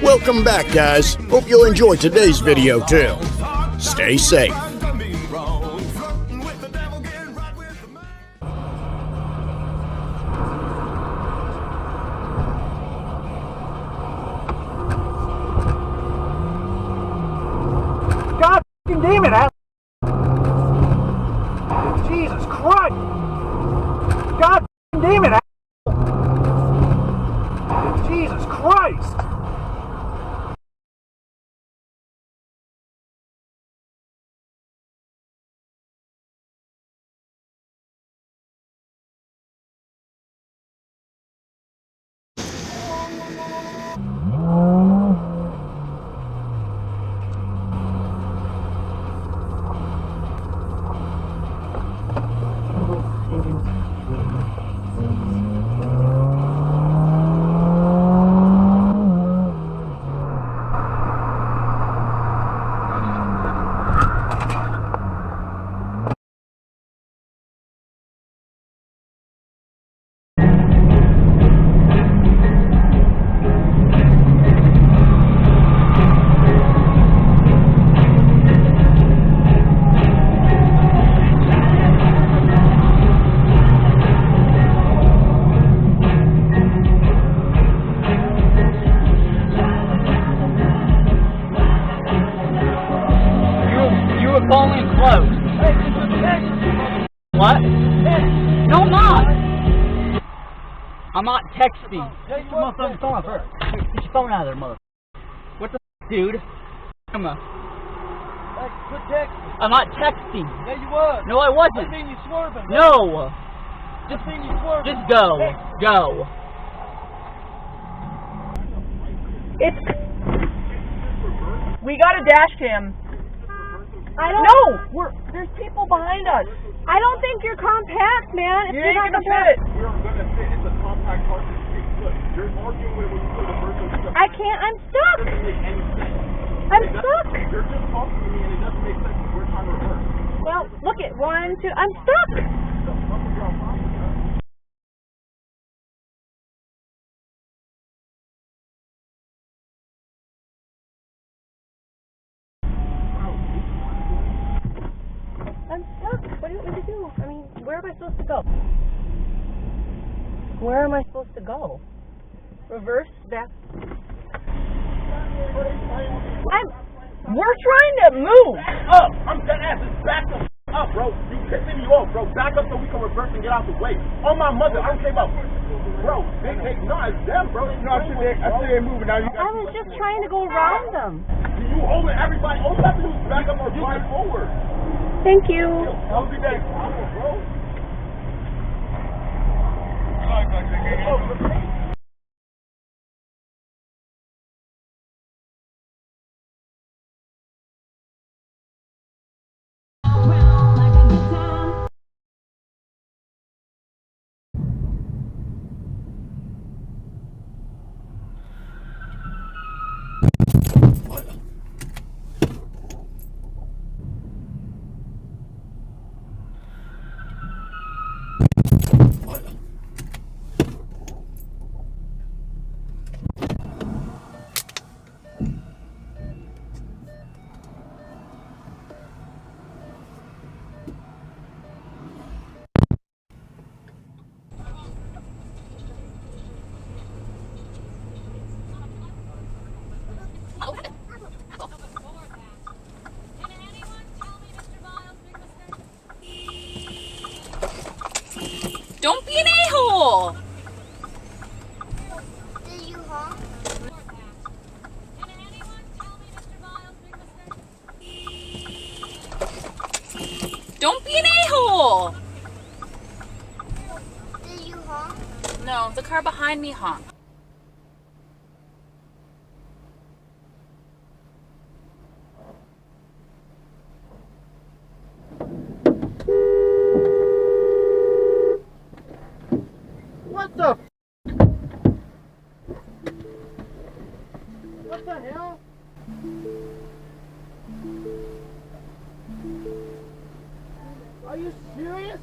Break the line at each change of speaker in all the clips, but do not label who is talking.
Welcome back, guys. Hope you'll enjoy today's video too. Stay safe.
God damn it, Jesus Christ! God damn it, Jesus Christ!
Falling close. What? No, I'm not. I'm not texting.
Take your motherfucking phone off her.
Get your phone out of there, mother. What the dude? I'm
Quit texting.
not texting.
Yeah, you was.
No, I wasn't.
I seen you swerving.
No.
Just seen you swerving.
Just go.
Hey.
Go.
We got a dash cam. There's people behind us. I don't think you're compact, man.
You ain't gonna fit.
You're gonna fit. It's a compact car to 6 foot. You're arguing with when you put the first.
I can't. I'm stuck.
It doesn't make any sense.
I'm stuck.
You're just talking to me and it doesn't make sense. We're trying to reverse.
Well, look at 1, 2. I'm stuck. I'm stuck. What do you want me to do? I mean, where am I supposed to go? Where am I supposed to go? Reverse, back. We're trying to move.
Up! I'm dead ass. It's back the up, bro. You pissing me off, bro. Back up so we can reverse and get out the way. On my mother, I don't care about. Bro, they no, it's them, bro. No, I see they moving now.
I was just trying to go around them.
You holding everybody. All you have to do is back up or drive forward.
Thank you.
Have a good day, bro.
Don't be an a-hole!
Did you honk?
Don't be an a-hole!
Did you honk?
No, the car behind me honked.
What the? What the hell? Are you serious?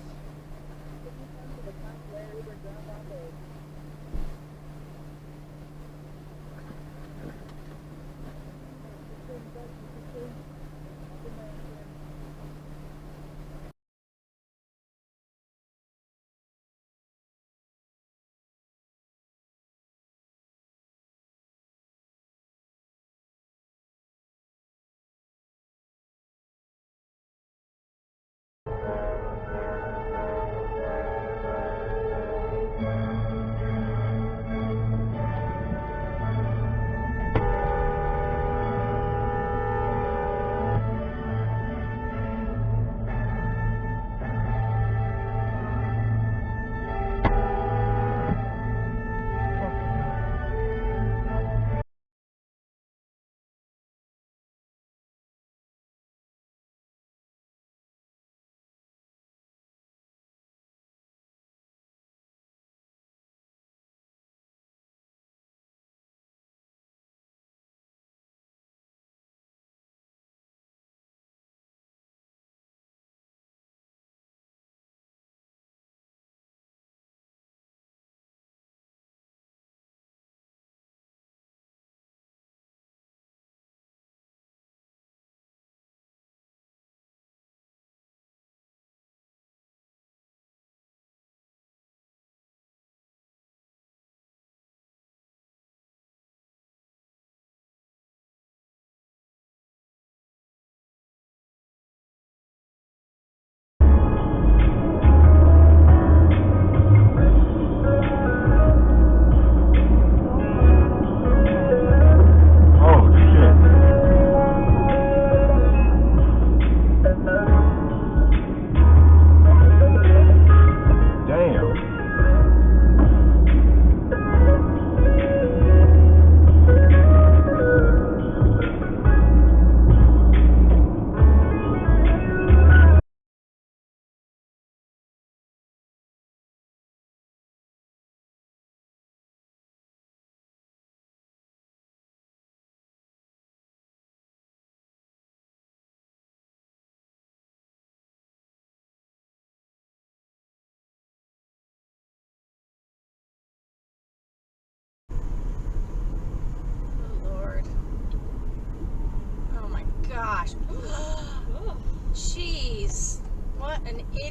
an